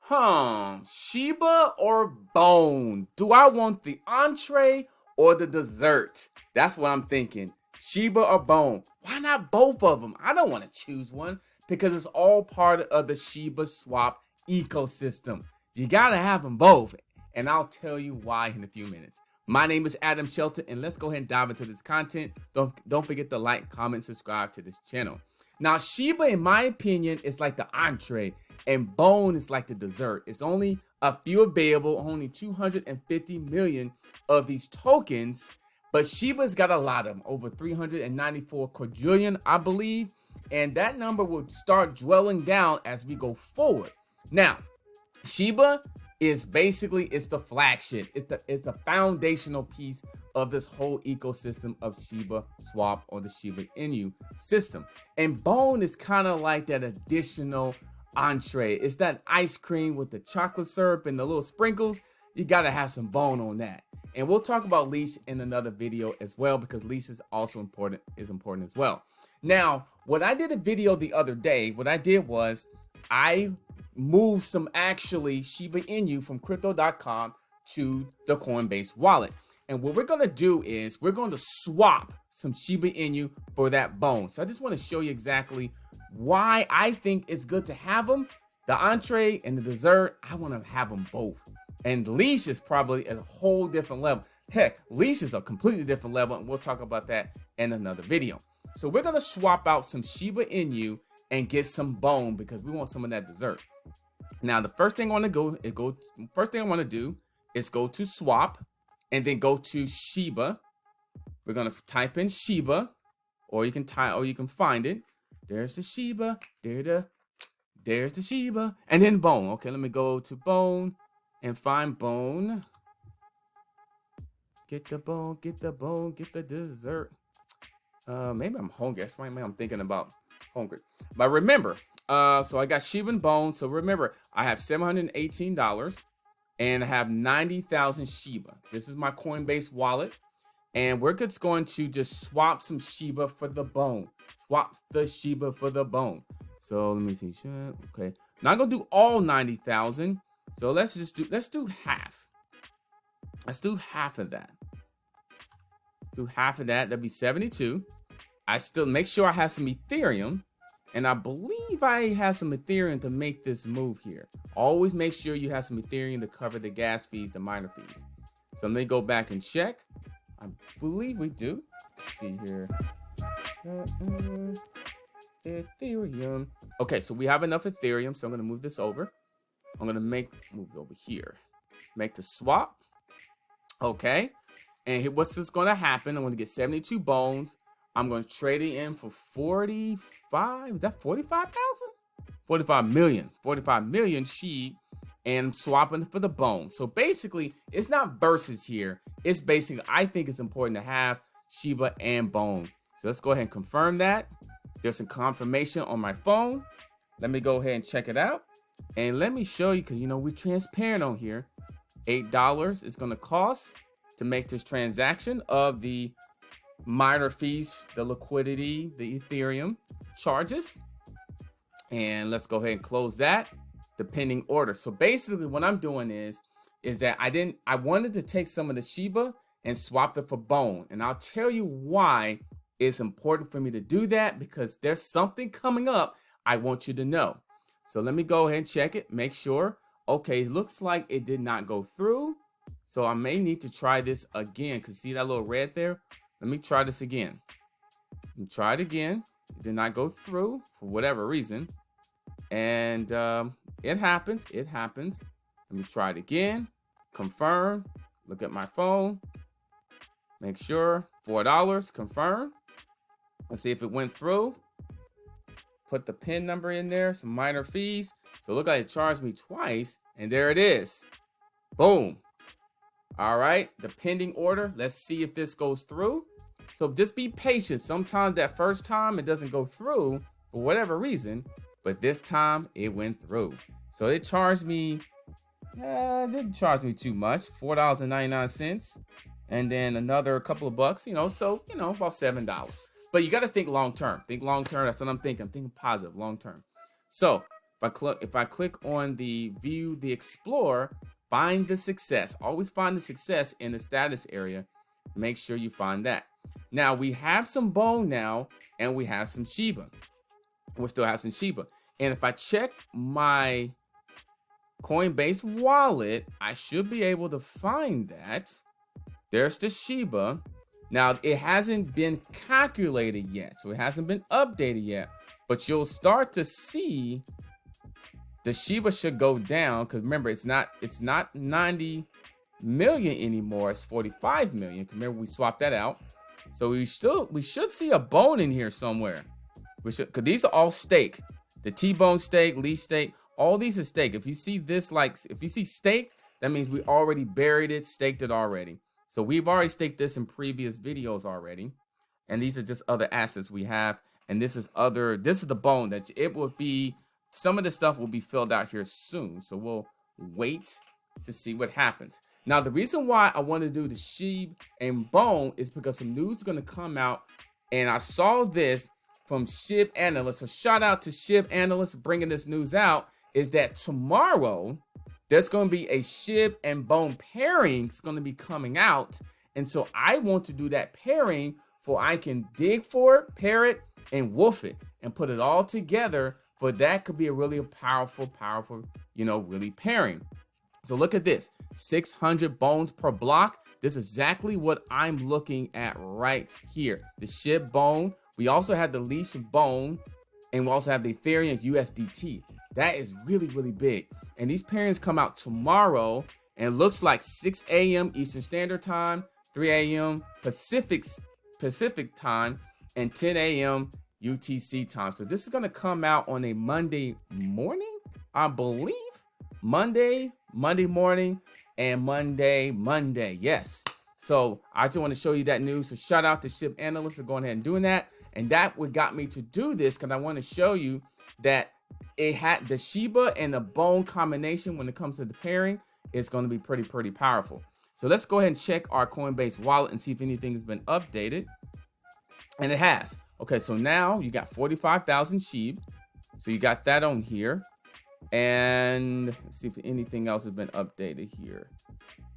Shiba or bone? Do I want the entree or the dessert? That's what I'm thinking. Shiba or bone? Why not both of them? I don't want to choose one because it's all part of the Shiba Swap ecosystem. You gotta have them both, and I'll tell you why in a few minutes. My name is Adam Shelton, and let's go ahead and dive into this content. Don't forget to like, comment, subscribe to this channel. Now, Shiba, in my opinion, is like the entree, and bone is like the dessert. It's only a few available, only 250 million of these tokens, but Shiba's got a lot of them, over 394 quadrillion, I believe, and that number will start dwelling down as we go forward. Now, Shiba is basically, it's the flagship. It's the foundational piece of this whole ecosystem of Shiba Swap or the Shiba Inu system. And bone is kind of like that additional entree. It's that ice cream with the chocolate syrup and the little sprinkles. You gotta have some bone on that. And we'll talk about LEASH in another video as well, because LEASH is also important as well. Now, what I did a video the other day, what I did was I moved some actually Shiba Inu from crypto.com to the Coinbase wallet. And what we're going to do is we're going to swap some Shiba Inu for that bone. So I just want to show you exactly why I think it's good to have them. The entree and the dessert, I want to have them both. And LEASH is probably at a whole different level. Heck, LEASH is a completely different level, and we'll talk about that in another video. So we're going to swap out some Shiba Inu and get some bone because we want some of that dessert. Now, the first thing I want to do is go to swap and then go to Shiba. We're going to type in Shiba, or you can find it. There's the Shiba. There's the Shiba, and then bone. Okay, let me go to bone and find bone. Get the bone, get the bone, get the dessert. Maybe I'm hungry. That's why I'm thinking about hungry. But remember, so I got Shiba and bone. So remember, I have $718 and I have 90,000 Shiba. This is my Coinbase wallet, and we're just going to just swap some Shiba for the bone. Swap the Shiba for the bone. So let me see. Okay, not gonna do all 90,000. So let's do half. Let's do half of that. Do half of that. That'd be 72. I still make sure I have some Ethereum, and I believe I have some Ethereum to make this move here. Always make sure you have some Ethereum to cover the gas fees, the miner fees. So let me go back and check. I believe we do. Let's see here. Ethereum. Okay, so we have enough Ethereum, so I'm gonna move this over. I'm gonna move it over here. Make the swap. Okay, and here, what's this gonna happen? I'm gonna get 72 bones. I'm going to trade it in for 45. Is that 45,000? 45 million. 45 million Shib, and swapping for the bone. So basically, it's not versus here. It's basically, I think it's important to have Shiba and bone. So let's go ahead and confirm that. There's some confirmation on my phone. Let me go ahead and check it out. And let me show you, because you know we're transparent on here. $8 is going to cost to make this transaction of the miner fees, the liquidity, the Ethereum charges. And let's go ahead and close that. The pending order. So basically what I'm doing is that I wanted to take some of the Shiba and swap it for bone. And I'll tell you why it's important for me to do that, because there's something coming up I want you to know. So let me go ahead and check it, make sure. Okay, it looks like it did not go through. So I may need to try this again, because see that little red there? Let me try this again. Let me try it again. It did not go through for whatever reason. And it happens. It happens. Let me try it again. Confirm. Look at my phone. Make sure. $4. Confirm. Let's see if it went through. Put the PIN number in there. Some minor fees. So look like it charged me twice. And there it is. Boom. All right, the pending order. Let's see if this goes through. So just be patient. Sometimes that first time it doesn't go through for whatever reason, but this time it went through. So it charged me, it didn't charge me too much, $4.99, and then another couple of bucks, so about $7. But you got to think long term. Think long term. That's what I'm thinking. I'm thinking positive long term. So if if I click on the view, the explore, find the success. Always find the success in the status area. Make sure you find that. Now we have some bone now, and we have some Shiba. We'll still have some Shiba. And if I check my Coinbase wallet, I should be able to find that. There's the Shiba. Now it hasn't been calculated yet, so it hasn't been updated yet, but you'll start to see the Shiba should go down, because remember, it's not 90 million anymore, it's 45 million. Remember, we swapped that out. So we should see a bone in here somewhere. We should, because these are all stake. The T-bone stake, leash stake, all these are stake. If you see this, like if you see stake, that means we already buried it, staked it already. So we've already staked this in previous videos already. And these are just other assets we have. And this is the bone that it will be. Some of the stuff will be filled out here soon. So we'll wait to see what happens. Now, the reason why I want to do the Shib and bone is because some news is going to come out. And I saw this from Shib Analyst. So shout out to Shib Analyst bringing this news out, is that tomorrow there's going to be a Shib and bone pairing. It's going to be coming out. And so I want to do that pairing for I can dig for it, pair it, and wolf it and put it all together. For that could be a really powerful, really pairing. So look at this, 600 bones per block. This is exactly what I'm looking at right here. The Shib bone. We also have the leash bone, and we also have the Ethereum USDT. That is really, really big. And these pairings come out tomorrow, and it looks like 6 a.m. Eastern Standard Time, 3 a.m. Pacific Time, and 10 a.m. UTC time. So this is going to come out on a Monday morning, I believe. Monday morning, and Monday. Yes. So I just want to show you that news. So shout out to Shib Analyst for going ahead and doing that. And that what got me to do this, because I want to show you that it had the Shiba and the bone combination when it comes to the pairing. It's going to be pretty powerful. So let's go ahead and check our Coinbase wallet and see if anything has been updated. And it has. Okay, so now you got 45,000 Shib. So you got that on here. And let's see if anything else has been updated here.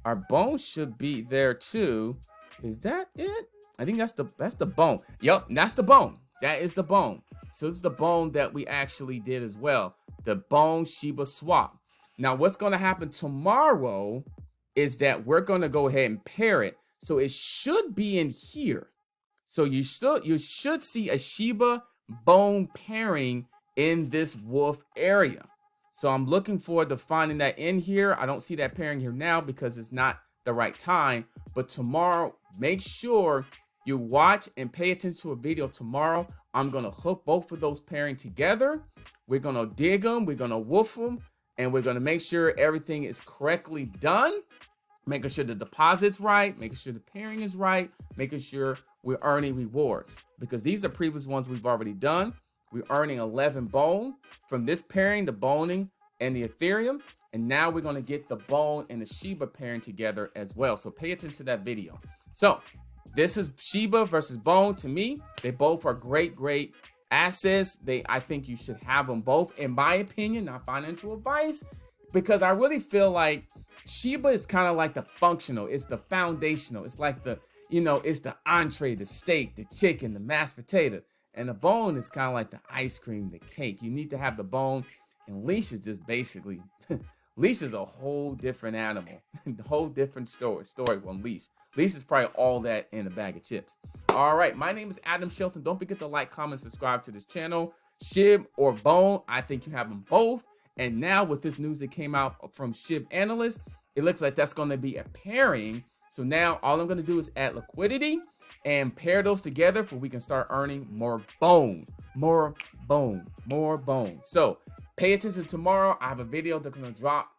Our bone should be there too. Is that it? I think that's the bone. Yep, that's the bone. That is the bone. So it's the bone that we actually did as well. The bone Shiba swap. Now what's going to happen tomorrow is that we're going to go ahead and pair it. So it should be in here. So you should see a Shiba bone pairing in this wolf area. So I'm looking forward to finding that in here. I don't see that pairing here now because it's not the right time. But tomorrow, make sure you watch and pay attention to a video tomorrow. I'm going to hook both of those pairing together. We're going to dig them. We're going to wolf them. And we're going to make sure everything is correctly done. Making sure the deposit's right. Making sure the pairing is right. Making sure we're earning rewards. Because these are previous ones we've already done. We're earning 11 bone from this pairing, the boning and the Ethereum. And now we're going to get the bone and the Shiba pairing together as well. So pay attention to that video. So this is Shiba versus bone. To me, they both are great assets. I think you should have them both, in my opinion, not financial advice, because I really feel like Shiba is kind of like the functional. It's the foundational. It's like the, it's the entree, the steak, the chicken, the mashed potato. And the bone is kind of like the ice cream, the cake. You need to have the bone. And leash is just basically, leash is a whole different animal. The whole different story on leash. Leash is probably all that in a bag of chips. All right, my name is Adam Shelton. Don't forget to like, comment, subscribe to this channel. Shib or bone, I think you have them both. And now with this news that came out from Shib Analyst, it looks like that's going to be a pairing. So now all I'm going to do is add liquidity and pair those together so we can start earning more bone. So pay attention tomorrow. I have a video that's going to drop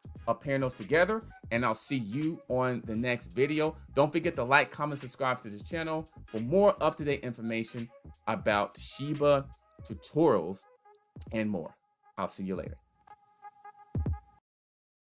pairing those together, and I'll see you on the next video. Don't forget to like, comment, subscribe to this channel for more up-to-date information about Shiba tutorials and more. I'll see you later.